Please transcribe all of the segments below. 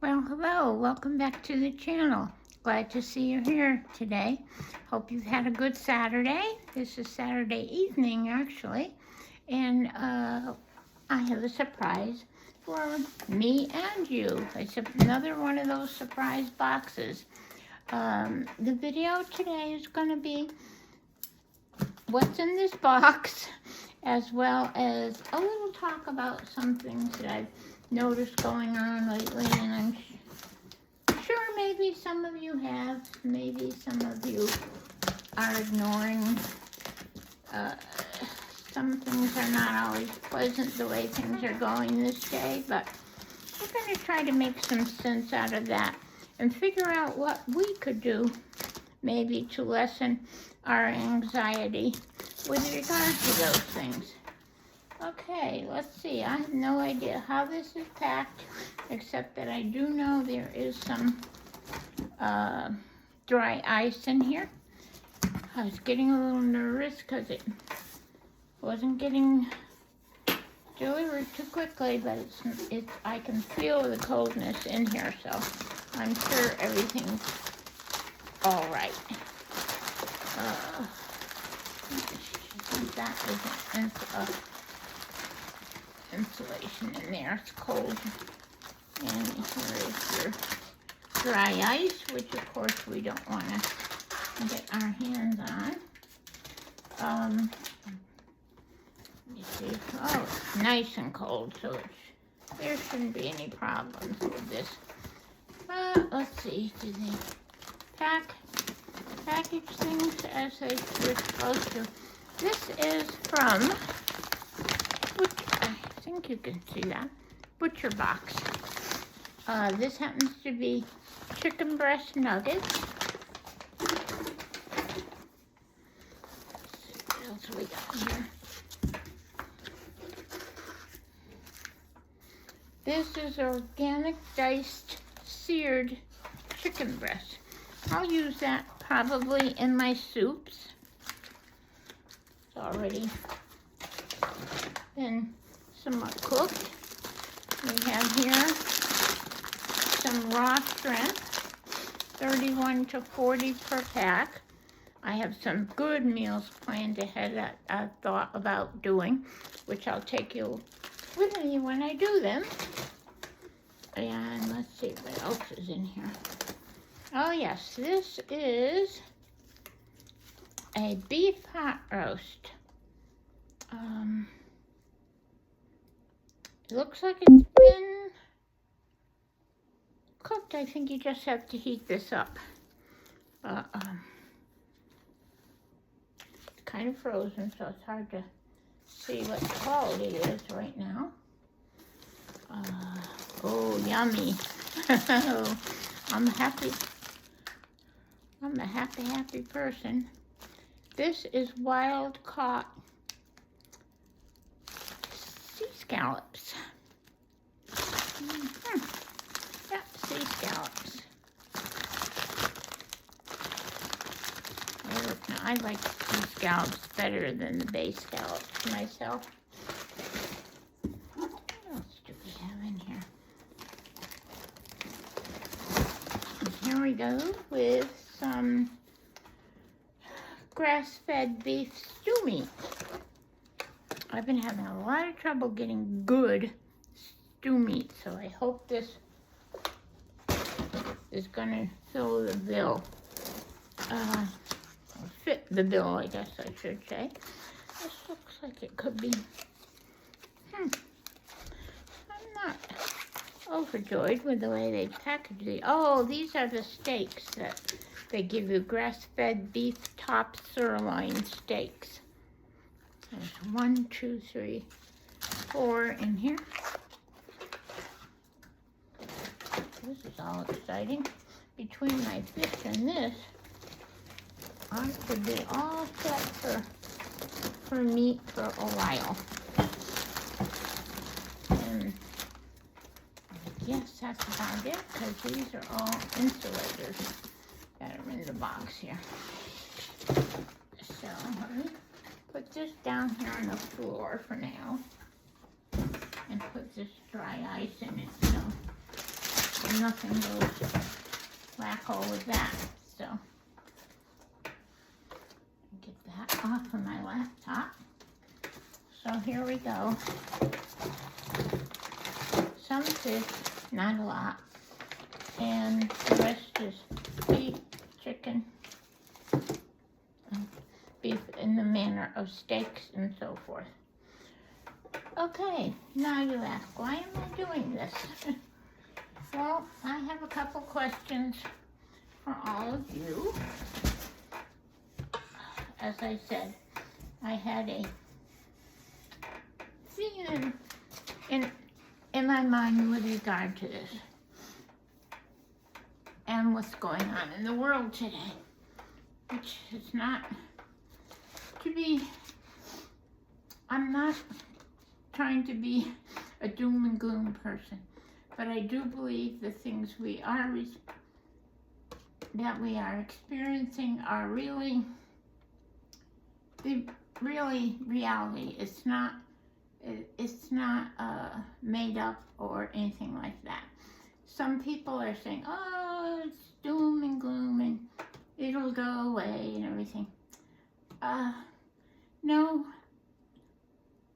Well, hello, welcome back to the channel. Glad to see you here today. Hope you've had a good Saturday. This is Saturday evening, actually, and I have a surprise for me and you. It's another one of those surprise boxes. The video today is going to be what's in this box, as well as a little talk about some things that I've noticed going on lately, and I'm sure maybe some of you have, maybe some of you are ignoring. Some things are not always pleasant the way things are going this day, but we're going to try to make some sense out of that and figure out what we could do maybe to lessen our anxiety with regard to those things. Okay, let's see. I have no idea how this is packed, except that I do know there is some dry ice in here. I was getting a little nervous because it wasn't getting delivered too quickly, but I can feel the coldness in here, so I'm sure everything's all right. That isn't insulation in there. It's cold. And here is your dry ice, which of course we don't want to get our hands on. Let me see. Oh, it's nice and cold, so there shouldn't be any problems with this. Let's see. Do they package things as they were supposed to? This is from, I think you can see that, Butcher Box. This happens to be chicken breast nuggets. Let's see what else we got here. This is organic diced seared chicken breast. I'll use that probably in my soups. It's already been somewhat cooked. We have here some raw shrimp, 31 to 40 per pack. I have some good meals planned ahead that I've thought about doing, which I'll take you with me when I do them. And let's see what else is in here. Oh yes, this is a beef hot roast. It looks like it's been cooked. I think you just have to heat this up. It's kind of frozen, so it's hard to see what the quality is right now. Oh, yummy. I'm a happy person. This is wild caught sea scallops. Yeah, sea scallops. I like sea scallops better than the bay scallops myself. What else do we have in here? And here we go with some grass-fed beef stew meat. I've been having a lot of trouble getting good stew meat, so I hope this is gonna fill the bill. Fit the bill, I guess I should say. This looks like it could be. I'm not overjoyed with the way they package these. Oh, these are the steaks that they give you, grass-fed beef top sirloin steaks. There's 1, 2, 3, 4 in here. This is all exciting. Between my fish and this, I could be all set for meat for a while. And I guess that's about it, because these are all insulators that are in the box here. So let me put this down here on the floor for now and put this dry ice in it. So nothing goes wacko with that. So, get that off of my laptop. So here we go. Some fish, not a lot, and the rest is beef, chicken, beef in the manner of steaks and so forth. Okay, now you ask, why am I doing this? Well, I have a couple questions for all of you. As I said, I had a feeling in my mind with regard to this and what's going on in the world today, which is not to be, I'm not trying to be a doom and gloom person, but I do believe the things that we are experiencing are really reality. It's not made up or anything like that. Some people are saying, oh, it's doom and gloom and it'll go away and everything. No,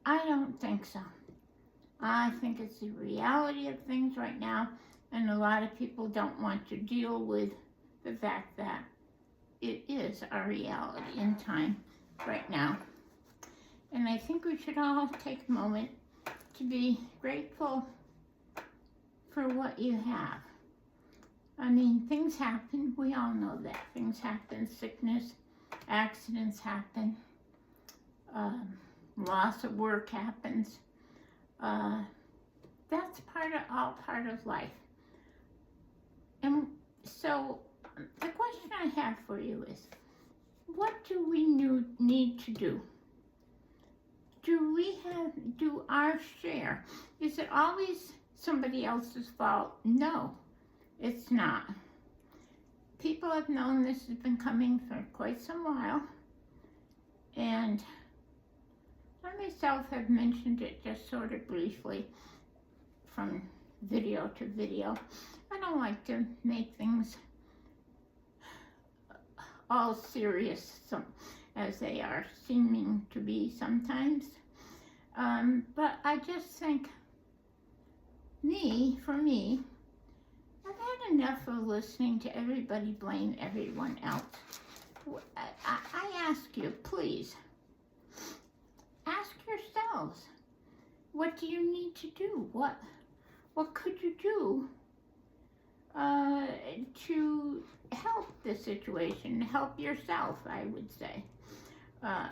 I don't think so. I think it's the reality of things right now, and a lot of people don't want to deal with the fact that it is our reality in time right now. And I think we should all take a moment to be grateful for what you have. I mean, things happen. We all know that. Things happen. Sickness, accidents happen. Loss of work happens. That's all part of life. And so the question I have for you is, what do we need to do? Do our share? Is it always somebody else's fault? No, it's not. People have known this has been coming for quite some while, and I myself have mentioned it just sort of briefly from video to video. I don't like to make things all serious as they are seeming to be sometimes. But I just think, for me, I've had enough of listening to everybody blame everyone else. I ask you, please, ask yourselves, what do you need to do? What could you do to help the situation, help yourself, I would say,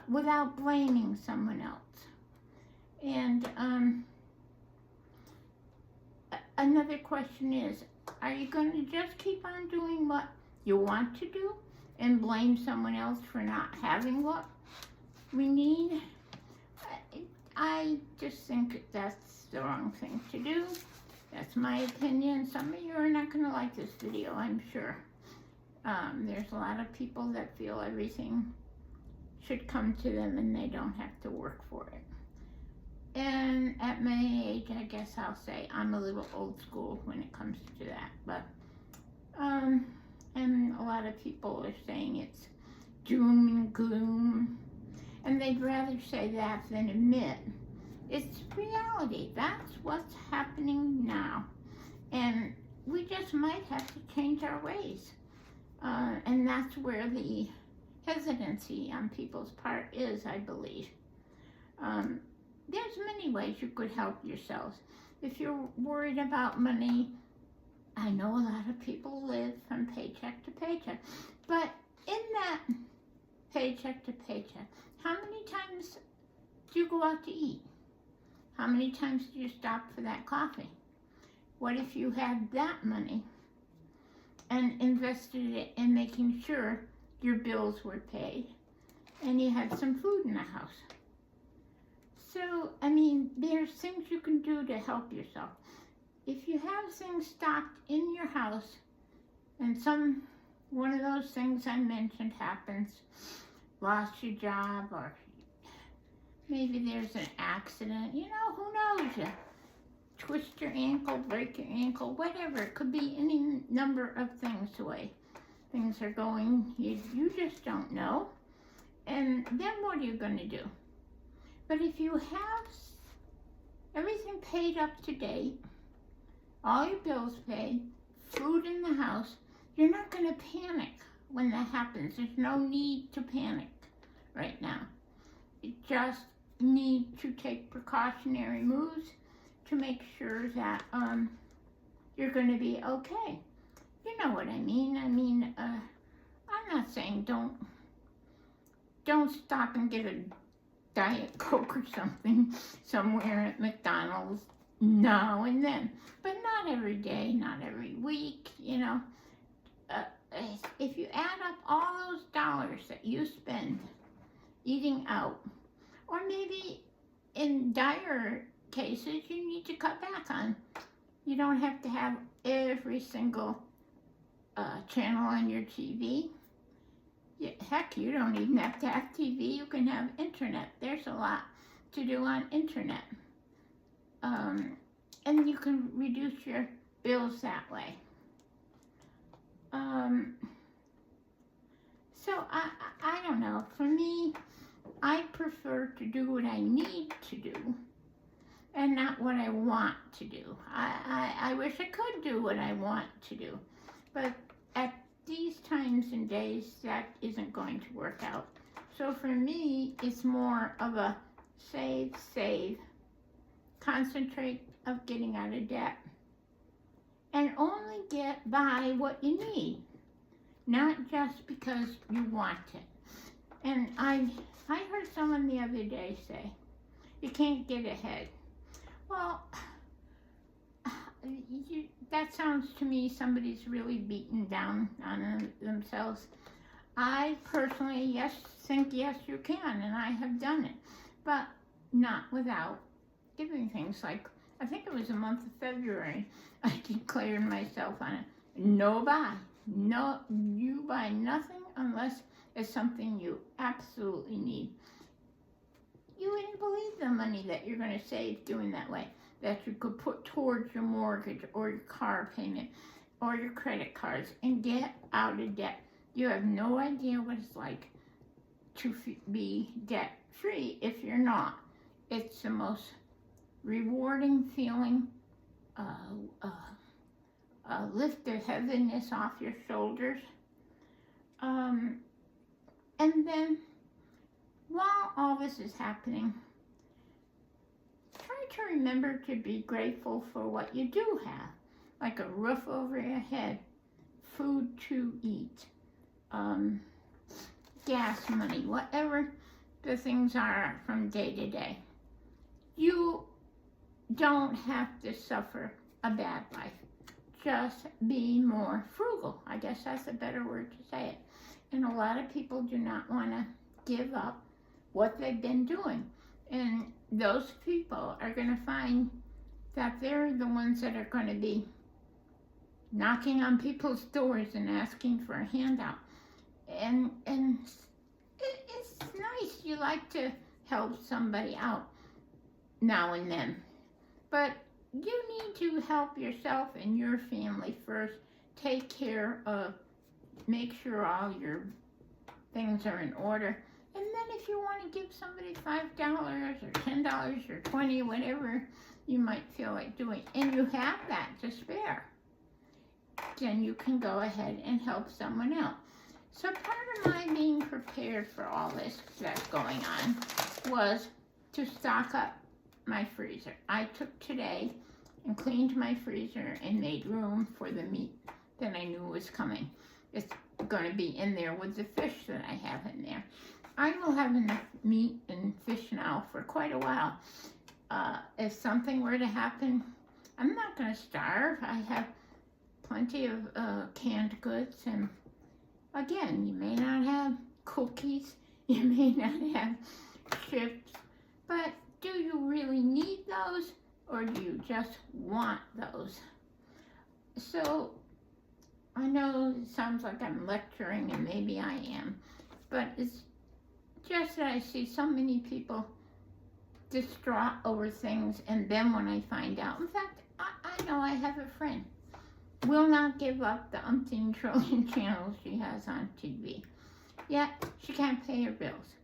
without blaming someone else? And another question is, are you going to just keep on doing what you want to do and blame someone else for not having what we need? I just think that's the wrong thing to do. That's my opinion. Some of you are not going to like this video, I'm sure. There's a lot of people that feel everything should come to them and they don't have to work for it. And at my age, I guess I'll say I'm a little old school when it comes to that. But, and a lot of people are saying it's doom and gloom. And they'd rather say that than admit it's reality. That's what's happening now. And we just might have to change our ways. And that's where the hesitancy on people's part is, I believe. There's many ways you could help yourselves. If you're worried about money, I know a lot of people live from paycheck to paycheck. But in that paycheck to paycheck, how many times do you go out to eat? How many times do you stop for that coffee? What if you had that money and invested it in making sure your bills were paid and you had some food in the house? So, I mean, there's things you can do to help yourself. If you have things stocked in your house and one of those things I mentioned happens, lost your job, or maybe there's an accident, who knows you? twist your ankle, break your ankle, whatever. It could be any number of things the way things are going. You just don't know. And then what are you going to do? But if you have everything paid up to date, all your bills paid, food in the house, you're not going to panic when that happens. There's no need to panic right now. You just need to take precautionary moves to make sure that you're going to be okay. You know what I mean. I'm not saying don't stop and get a Diet Coke or something somewhere at McDonald's now and then, but not every day, not every week, you know. If you add up all those dollars that you spend eating out, or maybe in dire cases you need to cut back on. You don't have to have every single channel on your TV. Heck, you don't even have to have TV. You can have internet. There's a lot to do on internet. And you can reduce your bills that way. So I don't know. For me, I prefer to do what I need to do and not what I want to do. I wish I could do what I want to do. But at these times and days, that isn't going to work out. So for me, it's more of a save, concentrate of getting out of debt, and only get by what you need, not just because you want it. And I heard someone the other day say, you can't get ahead. Well, that sounds to me somebody's really beaten down on themselves. I personally think yes you can, and I have done it, but not without giving things like, I think it was the month of February, I declared myself on it. No buy. No, you buy nothing unless it's something you absolutely need. You wouldn't believe the money that you're going to save doing that way, that you could put towards your mortgage or your car payment or your credit cards and get out of debt. You have no idea what it's like to be debt-free if you're not. It's the most rewarding feeling, lift the heaviness off your shoulders. And then, while all this is happening, try to remember to be grateful for what you do have, like a roof over your head, food to eat, gas money, whatever the things are from day to day. You don't have to suffer a bad life. Just be more frugal. I guess that's a better word to say it. And a lot of people do not want to give up what they've been doing. And those people are going to find that they're the ones that are going to be knocking on people's doors and asking for a handout. And it's nice. You like to help somebody out now and then. But you need to help yourself and your family first. Take care of, make sure all your things are in order. And then if you want to give somebody $5 or $10 or $20, whatever you might feel like doing, and you have that to spare, then you can go ahead and help someone else. So part of my being prepared for all this that's going on was to stock up my freezer. I took today and cleaned my freezer and made room for the meat that I knew was coming. It's going to be in there with the fish that I have in there. I will have enough meat and fish now for quite a while. If something were to happen, I'm not going to starve. I have plenty of canned goods, and again, you may not have cookies, you may not have chips, but do you really need those, or do you just want those? So, I know it sounds like I'm lecturing, and maybe I am, but it's just that I see so many people distraught over things, and then when I find out, in fact, I know I have a friend, will not give up the umpteen trillion channels she has on TV. Yet, she can't pay her bills.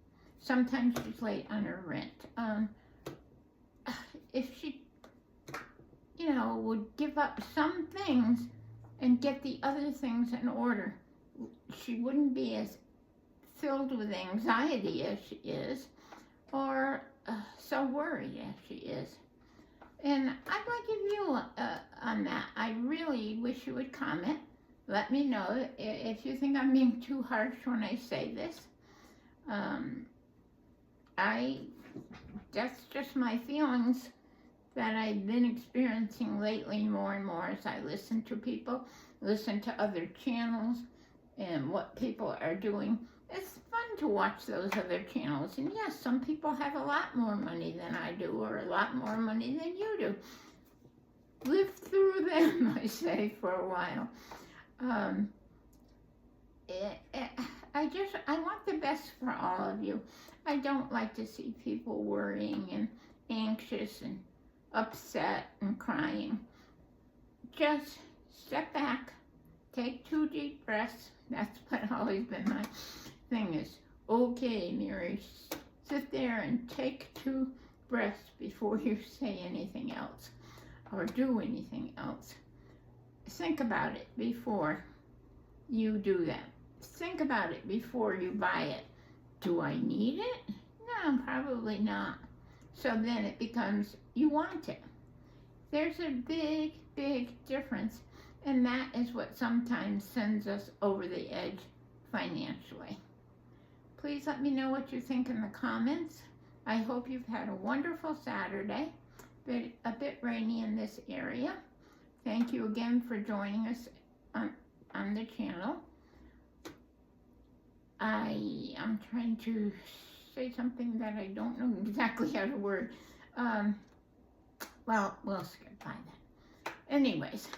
Sometimes she's late on her rent. If she, would give up some things and get the other things in order, she wouldn't be as filled with anxiety as she is, or so worried as she is. And I'd like your view on that. I really wish you would comment. Let me know if you think I'm being too harsh when I say this. That's just my feelings that I've been experiencing lately more and more as I listen to people, listen to other channels, and what people are doing. It's fun to watch those other channels. And yes, some people have a lot more money than I do, or a lot more money than you do. Live through them, I say, for a while. I want the best for all of you. I don't like to see people worrying and anxious and upset and crying. Just step back, take 2 deep breaths. That's what always been my thing is, okay, Mary, sit there and take 2 breaths before you say anything else or do anything else. Think about it before you do that. Think about it before you buy it. Do I need it? No, probably not. So then it becomes, you want it. There's a big, big difference, and that is what sometimes sends us over the edge financially. Please let me know what you think in the comments. I hope you've had a wonderful Saturday, a bit rainy in this area. Thank you again for joining us on the channel. I'm trying to say something that I don't know exactly how to word. Well, we'll skip by that. Anyways,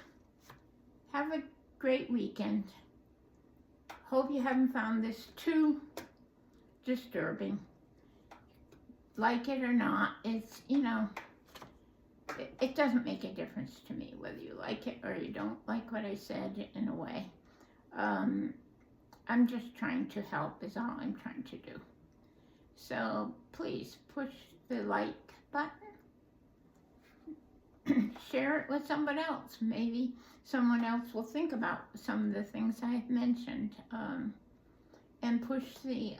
have a great weekend. Hope you haven't found this too disturbing. Like it or not, it's, it doesn't make a difference to me whether you like it or you don't like what I said, in a way. I'm just trying to help is all I'm trying to do. So please push the like button. Share it with someone else. Maybe someone else will think about some of the things I've mentioned. And push the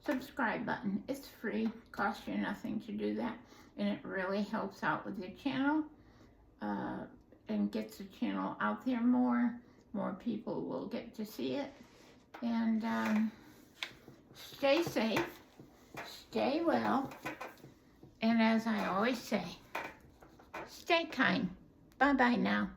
subscribe button. It's free, costs you nothing to do that, and it really helps out with the channel and gets the channel out there more. More people will get to see it. And stay safe, stay well, and as I always say, stay kind. Bye-bye now.